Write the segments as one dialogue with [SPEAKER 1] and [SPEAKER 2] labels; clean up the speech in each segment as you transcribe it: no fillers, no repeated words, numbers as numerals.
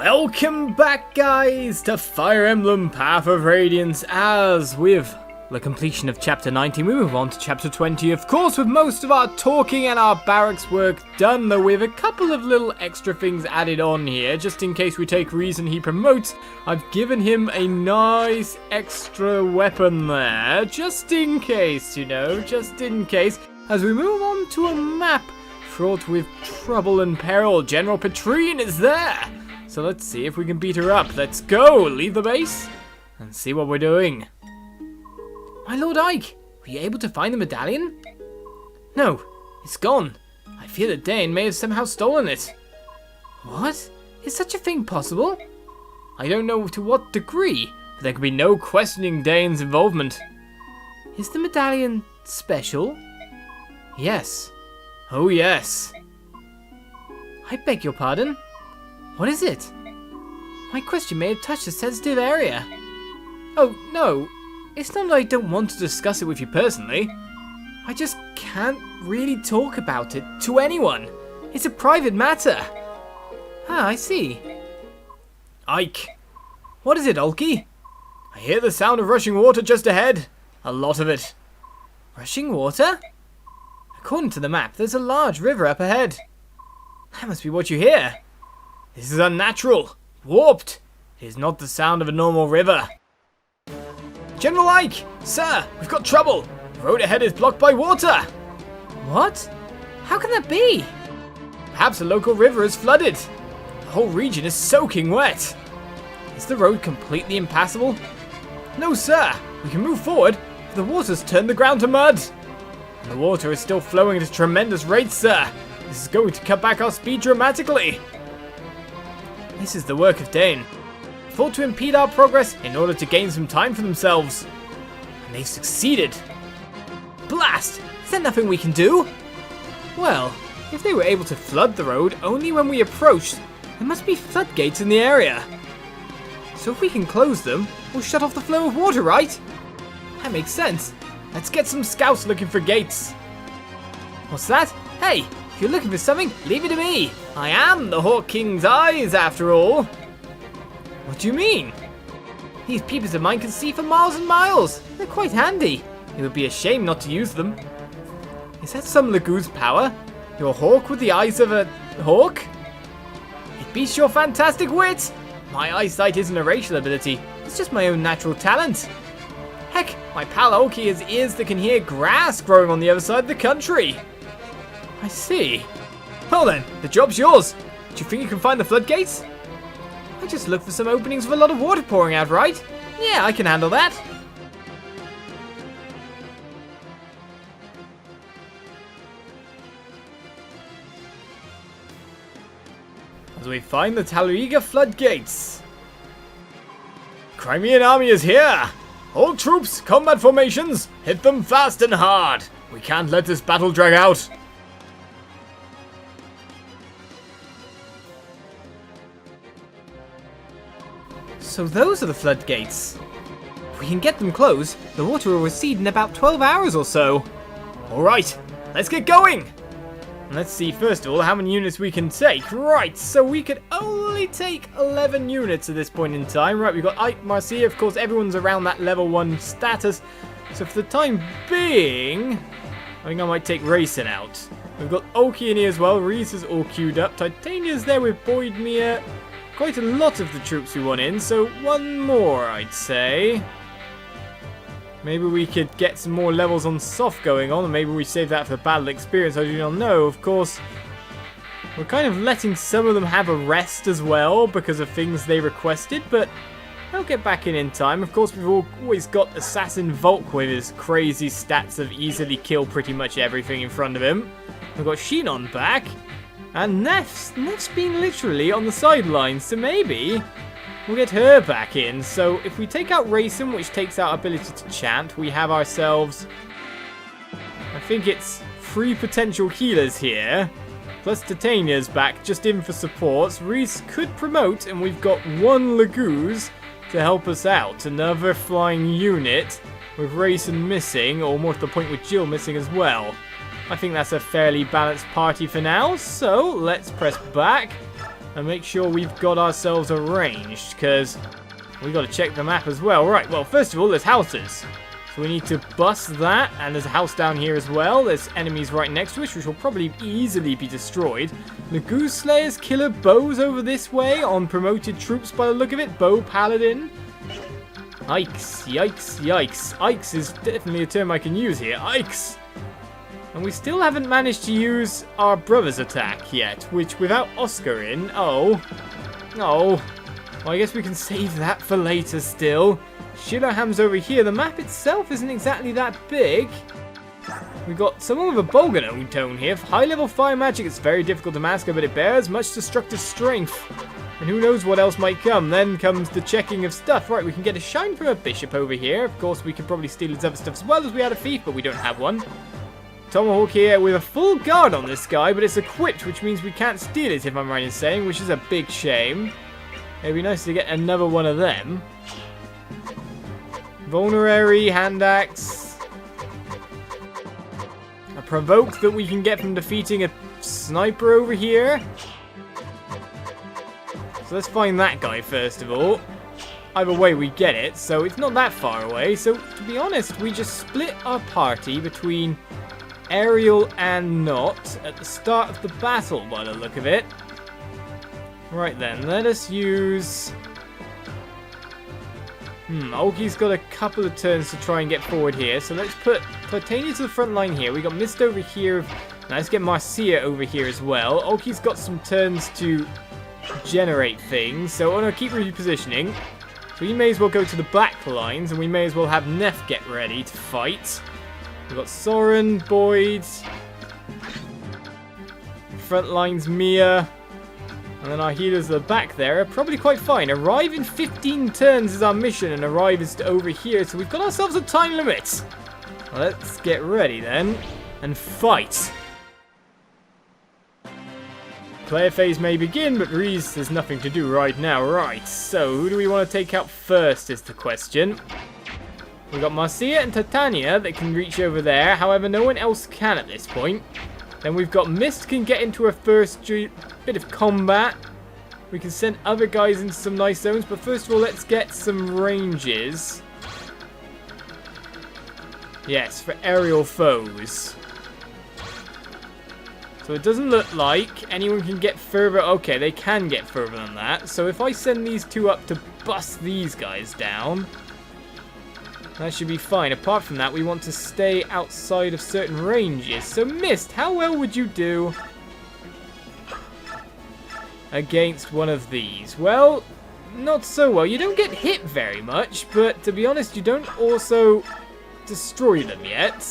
[SPEAKER 1] Welcome back, guys, to Fire Emblem Path of Radiance, as with the completion of Chapter 19, we move on to Chapter 20, of course, with most of our talking and our barracks work done, though with a couple of little extra things added on here, just in case we take reason he promotes. I've given him a nice extra weapon there, just in case, you know, just in case, as we move on to a map fraught with trouble and peril. General Petrine is there! So let's see if we can beat her up. Let's go! Leave the base and see what we're doing. My Lord Ike, were you able to find the medallion? No, it's gone. I fear that Dane may have somehow stolen it. What? Is such a thing possible? I don't know to what degree, but there could be no questioning Dane's involvement. Is the medallion special? Yes. Oh yes. I beg your pardon? What is it? My question may have touched a sensitive area. Oh, no. It's not that I don't want to discuss it with you personally. I just can't really talk about it to anyone. It's a private matter. Ah, I see. Ike. What is it, Ulki? I hear the sound of rushing water just ahead. A lot of it. Rushing water? According to the map, there's a large river up ahead. That must be what you hear. This is unnatural. Warped. It is not the sound of a normal river. General Ike! Sir, we've got trouble. The road ahead is blocked by water. What? How can that be? Perhaps a local river is flooded. The whole region is soaking wet. Is the road completely impassable? No, sir. We can move forward, but the water's turned the ground to mud. And the water is still flowing at a tremendous rate, sir. This is going to cut back our speed dramatically. This is the work of Dane. Thought to impede our progress in order to gain some time for themselves. And they've succeeded. Blast! Is there nothing we can do? Well, if they were able to flood the road only when we approached, there must be floodgates in the area. So if we can close them, we'll shut off the flow of water, right? That makes sense. Let's get some scouts looking for gates. What's that? Hey, if you're looking for something, leave it to me. I am the Hawk King's eyes, after all. What do you mean? These peepers of mine can see for miles and miles. They're quite handy. It would be a shame not to use them. Is that some Lagoo's power? Your hawk with the eyes of a hawk? It beats your fantastic wit. My eyesight isn't a racial ability. It's just my own natural talent. Heck, my pal Ulki has ears that can hear grass growing on the other side of the country. I see. Well then, the job's yours. Do you think you can find the floodgates? I just looked for some openings with a lot of water pouring out, right? Yeah, I can handle that. As we find the Talrega floodgates. Crimean army is here! All troops, combat formations, hit them fast and hard. We can't let this battle drag out. So those are the floodgates. If we can get them closed, the water will recede in about 12 hours or so. Alright, let's get going! Let's see first of all how many units we can take. Right, so we could only take 11 units at this point in time. Right, we've got Ike, Marcia, of course everyone's around that level 1 status. So for the time being, I think I might take Racing out. We've got Ulki in here as well, Reese is all queued up. Titania's there with Boydmere. Quite a lot of the troops we want in, so one more, I'd say. Maybe we could get some more levels on soft going on, or maybe we save that for the battle experience, I do not know. Of course, we're kind of letting some of them have a rest as well, because of things they requested, but they'll get back in time. Of course, we've always got Assassin Volk with his crazy stats of easily kill pretty much everything in front of him. We've got Shinon back. And Neff's been literally on the sidelines, so maybe we'll get her back in. So if we take out Racing, which takes out ability to chant, we have ourselves, I think it's 3 potential healers here. Plus Titania's back, just in for supports. Reese could promote, and we've got 1 Lagoo's to help us out. Another flying unit with Racing missing, or more to the point with Jill missing as well. I think that's a fairly balanced party for now, so let's press back. and make sure we've got ourselves arranged, because we got to check the map as well. Right, well, first of all, there's houses. So we need to bust that, and there's a house down here as well. There's enemies right next to us, which will probably easily be destroyed. The Goose Slayer's killer bows over this way on promoted troops by the look of it. Bow Paladin. Yikes, yikes, yikes. Yikes is definitely a term I can use here. Yikes. And we still haven't managed to use our brother's attack yet, which without Oscar in, oh. Well, I guess we can save that for later still. Shillerham's over here. The map itself isn't exactly that big. We've got someone with a Bolganone tone here. High level fire magic, it's very difficult to master, but it bears much destructive strength. And who knows what else might come. Then comes the checking of stuff. Right, we can get a shine from a bishop over here. Of course, we could probably steal his other stuff as well as we had a thief, but we don't have one. Tomahawk here with a full guard on this guy, but it's equipped, which means we can't steal it, if I'm right in saying, which is a big shame. It'd be nice to get another one of them. Vulnerary, hand axe. A provoke that we can get from defeating a sniper over here. So let's find that guy first of all. Either way we get it, so it's not that far away. So to be honest, we just split our party between Aerial and Not at the start of the battle by the look of it. Right then, let us use... Olgi's got a couple of turns to try and get forward here, so let's put Titania to the front line here. We got Mist over here. Now let's get Marcia over here as well. Olgi's got some turns to generate things, so I'm going to keep repositioning. So we may as well go to the back lines, and we may as well have Neff get ready to fight. We've got Soren, Boyd, front lines Mia, and then our healers are back there. Are probably quite fine. Arrive in 15 turns is our mission, and arrive is over here, so we've got ourselves a time limit. Well, let's get ready then, and fight. Player phase may begin, but Reese there's nothing to do right now. Right, so who do we want to take out first is the question. We've got Marcia and Titania that can reach over there. However, no one else can at this point. Then we've got Mist can get into her first bit of combat. We can send other guys into some nice zones. But first of all, let's get some ranges. Yes, for aerial foes. So it doesn't look like anyone can get further. Okay, they can get further than that. So if I send these two up to bust these guys down, that should be fine. Apart from that, we want to stay outside of certain ranges. So Mist, how well would you do against one of these? Well, not so well. You don't get hit very much, but to be honest, you don't also destroy them yet.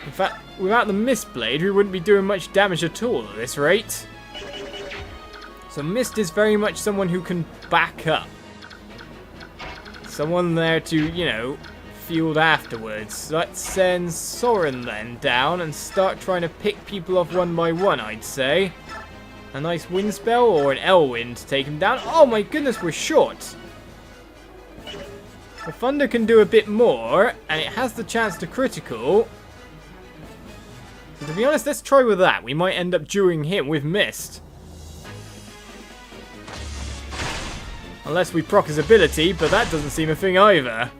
[SPEAKER 1] In fact, without the Mist Blade, we wouldn't be doing much damage at all at this rate. So Mist is very much someone who can back up. Someone there to, you know, field afterwards. Let's send Soren then down and start trying to pick people off one by one, I'd say. A nice wind spell or an Elwind to take him down. Oh my goodness, we're short. The Thunder can do a bit more, and it has the chance to critical. So to be honest, let's try with that. We might end up dueling him with Mist. Unless we proc his ability, but that doesn't seem a thing either.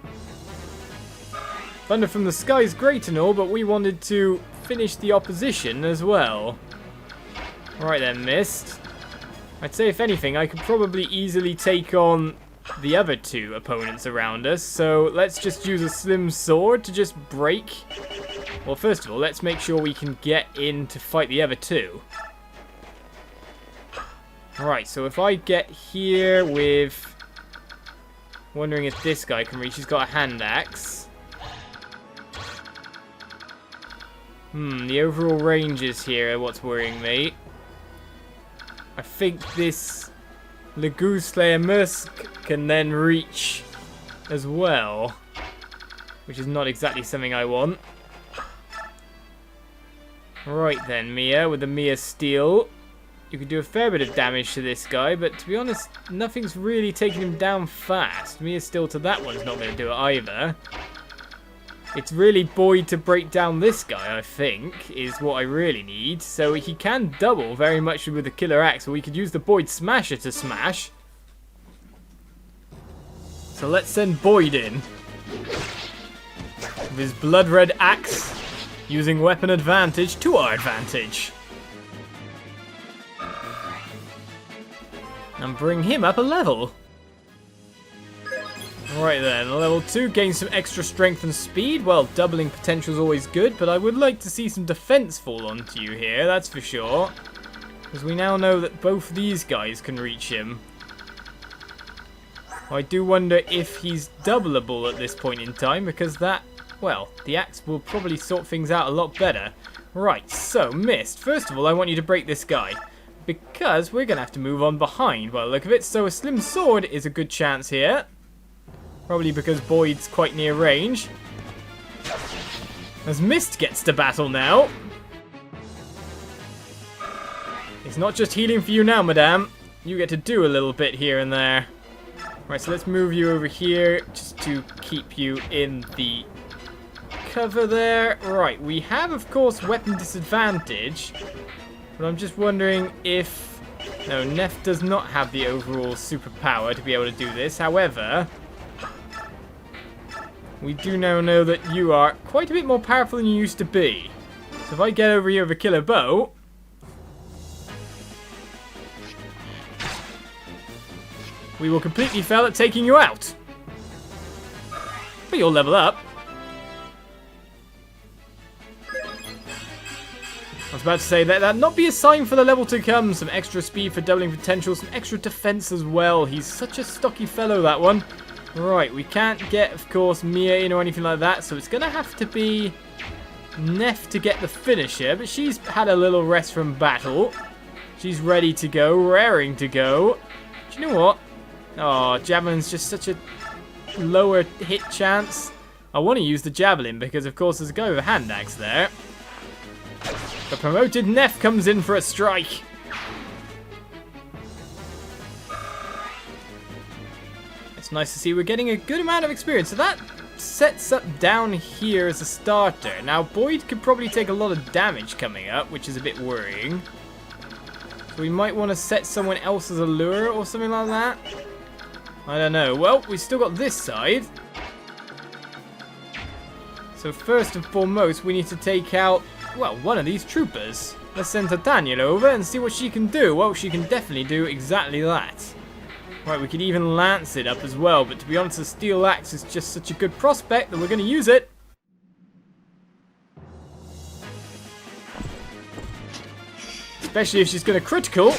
[SPEAKER 1] Thunder from the sky is great and all, but we wanted to finish the opposition as well. Right then, Mist. I'd say if anything, I could probably easily take on the other two opponents around us. So let's just use a slim sword to just break. Well, first of all, let's make sure we can get in to fight the other two. Right, so if I get here with... wondering if this guy can reach. He's got a hand axe. The overall ranges here are what's worrying me. I think this Lagoon Slayer Musk can then reach as well, which is not exactly something I want. Right then, Mia, with the Mia Steel. You could do a fair bit of damage to this guy, but to be honest, nothing's really taking him down fast. Mia Steel to that one's not going to do it either. It's really Boyd to break down this guy, I think, is what I really need. So he can double very much with the killer axe, or we could use the Boyd smasher to smash. So let's send Boyd in. With his blood red axe, using weapon advantage to our advantage. And bring him up a level. Right then, level 2 gains some extra strength and speed. Well, doubling potential is always good, but I would like to see some defense fall onto you here, that's for sure. Because we now know that both these guys can reach him. I do wonder if he's doubleable at this point in time, because that, well, the axe will probably sort things out a lot better. Right, so, Mist, first of all, I want you to break this guy. Because we're going to have to move on behind by the look of it, so a slim sword is a good chance here. Probably because Boyd's quite near range. As Mist gets to battle now. It's not just healing for you now, madame. You get to do a little bit here and there. Right, so let's move you over here just to keep you in the cover there. Right, we have, of course, weapon disadvantage. But I'm just wondering if... No, Neff does not have the overall superpower to be able to do this. However... we do now know that you are quite a bit more powerful than you used to be. So if I get over here with a killer bow... we will completely fail at taking you out. But you'll level up. I was about to say, that not be a sign for the level to come. Some extra speed for doubling potential, some extra defense as well. He's such a stocky fellow, that one. Right, we can't get, of course, Mia in or anything like that, so it's going to have to be Neff to get the finisher, but she's had a little rest from battle. She's ready to go, raring to go. Do you know what? Oh, Javelin's just such a lower hit chance. I want to use the Javelin because, of course, there's a guy with a hand axe there. The promoted Neff comes in for a strike. It's nice to see we're getting a good amount of experience. So that sets up down here as a starter. Now, Boyd could probably take a lot of damage coming up, which is a bit worrying. So we might want to set someone else as a lure or something like that. I don't know. Well, we've still got this side. So first and foremost, we need to take out, well, one of these troopers. Let's send Titania over and see what she can do. Well, she can definitely do exactly that. Right, we could even lance it up as well, but to be honest, the steel axe is just such a good prospect that we're going to use it. Especially if she's going to critical.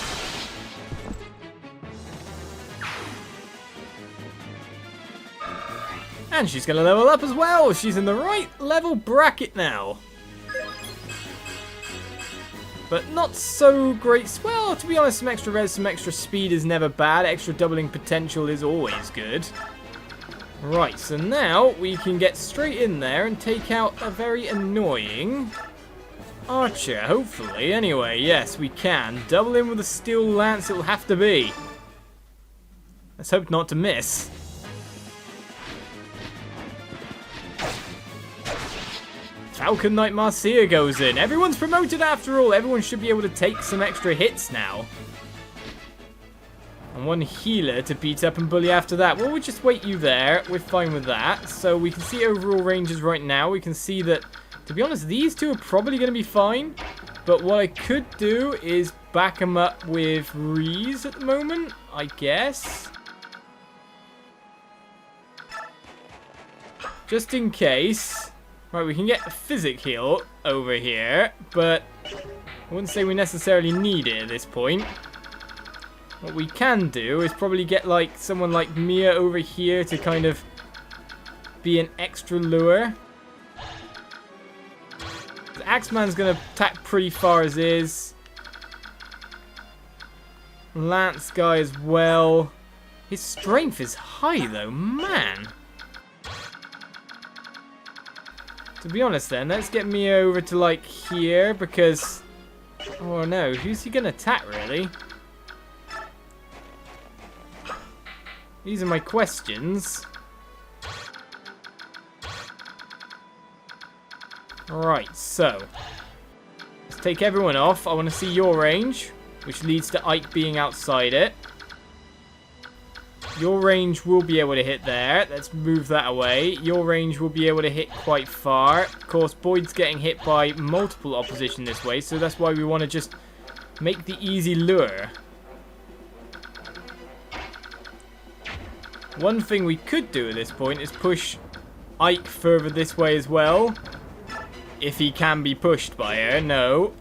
[SPEAKER 1] And she's going to level up as well. She's in the right level bracket now. But not so great. Well, to be honest, some extra res, some extra speed is never bad. Extra doubling potential is always good. Right, so now we can get straight in there and take out a very annoying archer, hopefully. Anyway, yes, we can. Double in with a steel lance, it'll have to be. Let's hope not to miss. Falcon Knight Marcia goes in. Everyone's promoted after all. Everyone should be able to take some extra hits now. And one healer to beat up and bully after that. Well, we'll just wait you there. We're fine with that. So we can see overall ranges right now. We can see that, to be honest, these two are probably going to be fine. But what I could do is back them up with Reese at the moment, I guess. Just in case. Right, we can get a physic heal over here, but I wouldn't say we necessarily need it at this point. What we can do is probably get like someone like Mia over here to kind of be an extra lure. The Axeman's going to attack pretty far as is. Lance guy as well. His strength is high though, man. To be honest then, let's get Mia over to like here because... oh no, who's he going to attack really? These are my questions. Right, so let's take everyone off. I want to see your range, which leads to Ike being outside it. Your range will be able to hit there. Let's move that away. Your range will be able to hit quite far. Of course, Boyd's getting hit by multiple opposition this way, so that's why we want to just make the easy lure. One thing we could do at this point is push Ike further this way as well. If he can be pushed by her, no.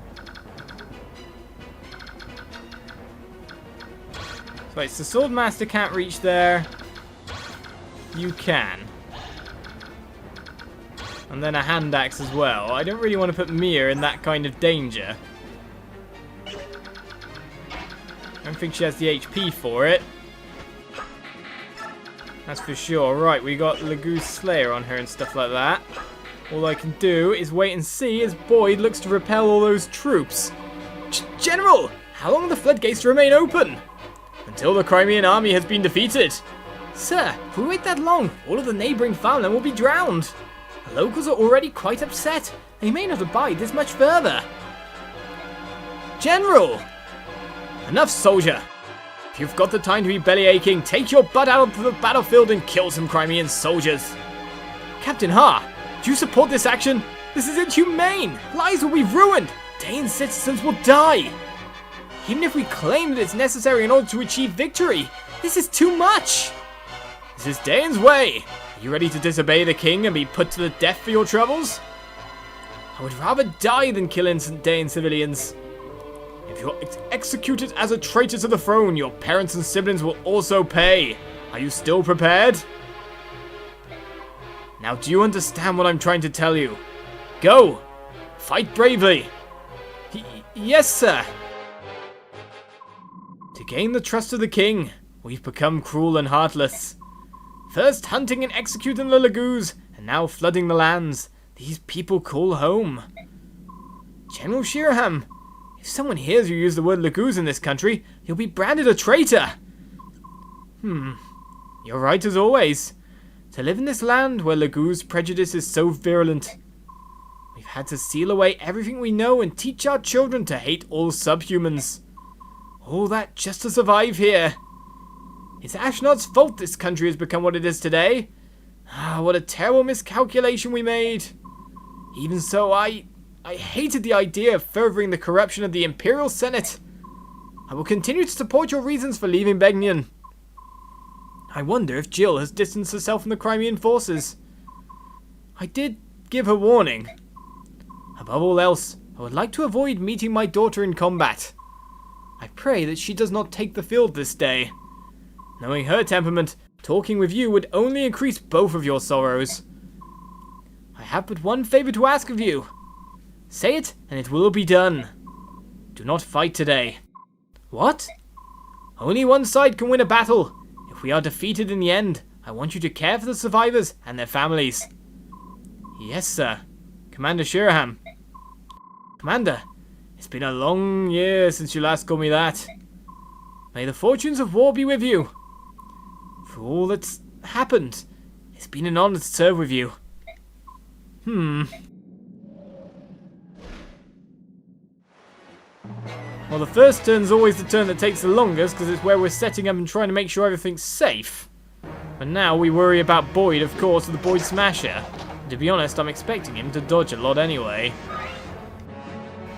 [SPEAKER 1] Right, so Swordmaster can't reach there. You can. And then a hand axe as well. I don't really want to put Mia in that kind of danger. I don't think she has the HP for it. That's for sure. Right, we got Lagoose Slayer on her and stuff like that. All I can do is wait and see as Boyd looks to repel all those troops. General! How long will the floodgates remain open? Until the Crimean army has been defeated. Sir, if we wait that long, all of the neighbouring farmland will be drowned. The locals are already quite upset. They may not abide this much further. General! Enough, soldier. If you've got the time to be belly-aching, take your butt out to the battlefield and kill some Crimean soldiers. Captain Haar, do you support this action? This is inhumane. Lives will be ruined. Dane citizens will die. Even if we claim that it's necessary in order to achieve victory, this is too much. This is Dane's way. Are you ready to disobey the king and be put to the death for your troubles? I would rather die than kill innocent Dane civilians. If you're executed as a traitor to the throne, your parents and siblings will also pay. Are you still prepared? Now, do you understand what I'm trying to tell you? Go! Fight bravely! Yes, sir! To gain the trust of the king, we've become cruel and heartless. First hunting and executing the Lagoos, and now flooding the lands these people call home. General Shiraham, if someone hears you use the word Lagoos in this country, you'll be branded a traitor. You're right as always. To live in this land where Lagoos prejudice is so virulent, we've had to seal away everything we know and teach our children to hate all subhumans. All that just to survive here. It's Ashnod's fault this country has become what it is today. What a terrible miscalculation we made. Even so, I hated the idea of furthering the corruption of the Imperial Senate. I will continue to support your reasons for leaving Begnion. I wonder if Jill has distanced herself from the Crimean forces. I did give her warning. Above all else, I would like to avoid meeting my daughter in combat. I pray that she does not take the field this day. Knowing her temperament, talking with you would only increase both of your sorrows. I have but one favour to ask of you. Say it, and it will be done. Do not fight today. What? Only one side can win a battle. If we are defeated in the end, I want you to care for the survivors and their families. Yes, sir. Commander Shiraham. Commander, it's been a long year since you last called me that. May the fortunes of war be with you. For all that's happened, it's been an honor to serve with you. Well, the first turn's always the turn that takes the longest, because it's where we're setting up and trying to make sure everything's safe. But now we worry about Boyd, of course, with the Boyd Smasher. And to be honest, I'm expecting him to dodge a lot anyway.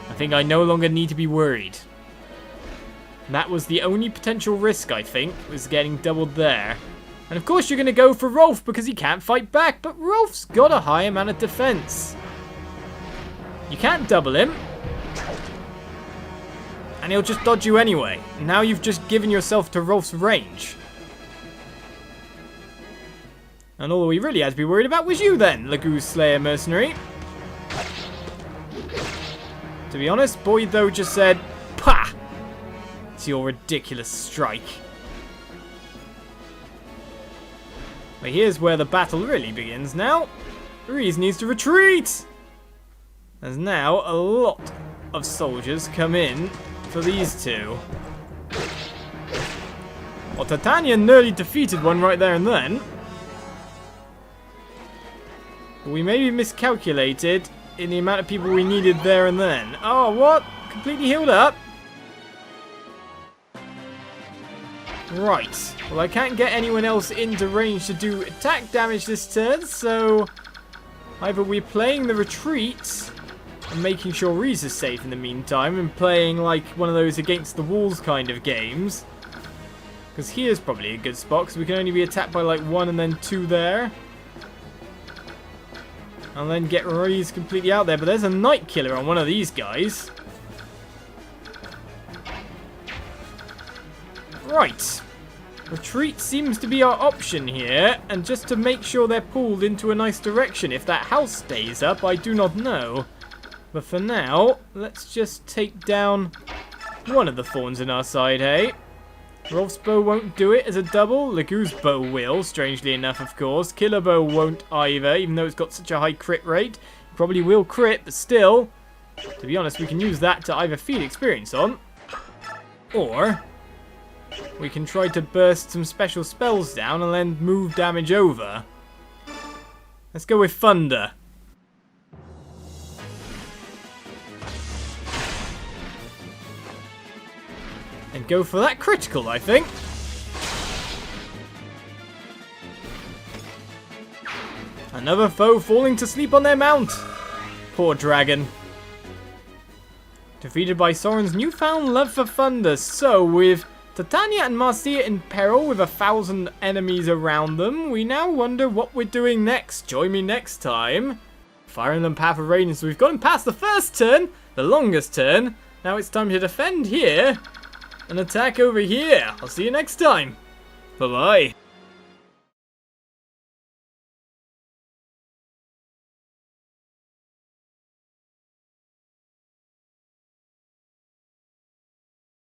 [SPEAKER 1] I think I no longer need to be worried. That was the only potential risk, I think, was getting doubled there. And of course you're going to go for Rolf because he can't fight back, but Rolf's got a high amount of defense. You can't double him. And he'll just dodge you anyway. Now you've just given yourself to Rolf's range. And all we really had to be worried about was you then, Lagoose Slayer Mercenary. To be honest, Boyd though just said, "Pah! It's your ridiculous strike." But here's where the battle really begins now. Reese needs to retreat! There's now a lot of soldiers come in for these two. Well, Titania nearly defeated one right there and then. We maybe miscalculated in the amount of people we needed there and then. Oh, what? Completely healed up? Right. Well, I can't get anyone else into range to do attack damage this turn, so either we're playing the retreat and making sure Reese is safe in the meantime and playing like one of those against the walls kind of games. Because here's probably a good spot, because we can only be attacked by like 1 and then 2 there. And then get Reese completely out there. But there's a Night Killer on one of these guys. Right. Retreat seems to be our option here. And just to make sure they're pulled into a nice direction. If that house stays up, I do not know. But for now, let's just take down one of the thorns in our side, hey? Rolf's bow won't do it as a double. Lagoo's bow will, strangely enough, of course. Killer bow won't either, even though it's got such a high crit rate. Probably will crit, but still, to be honest, we can use that to either feed experience on, or we can try to burst some special spells down and then move damage over. Let's go with Thunder. And go for that critical, I think. Another foe falling to sleep on their mount. Poor dragon. Defeated by Soren's newfound love for thunder. So, with Titania and Marcia in peril with 1,000 enemies around them, we now wonder what we're doing next. Join me next time. Fire Emblem Path of Radiance. So we've gotten past the first turn, the longest turn. Now it's time to defend here. An attack over here. I'll see you next time. Bye-bye.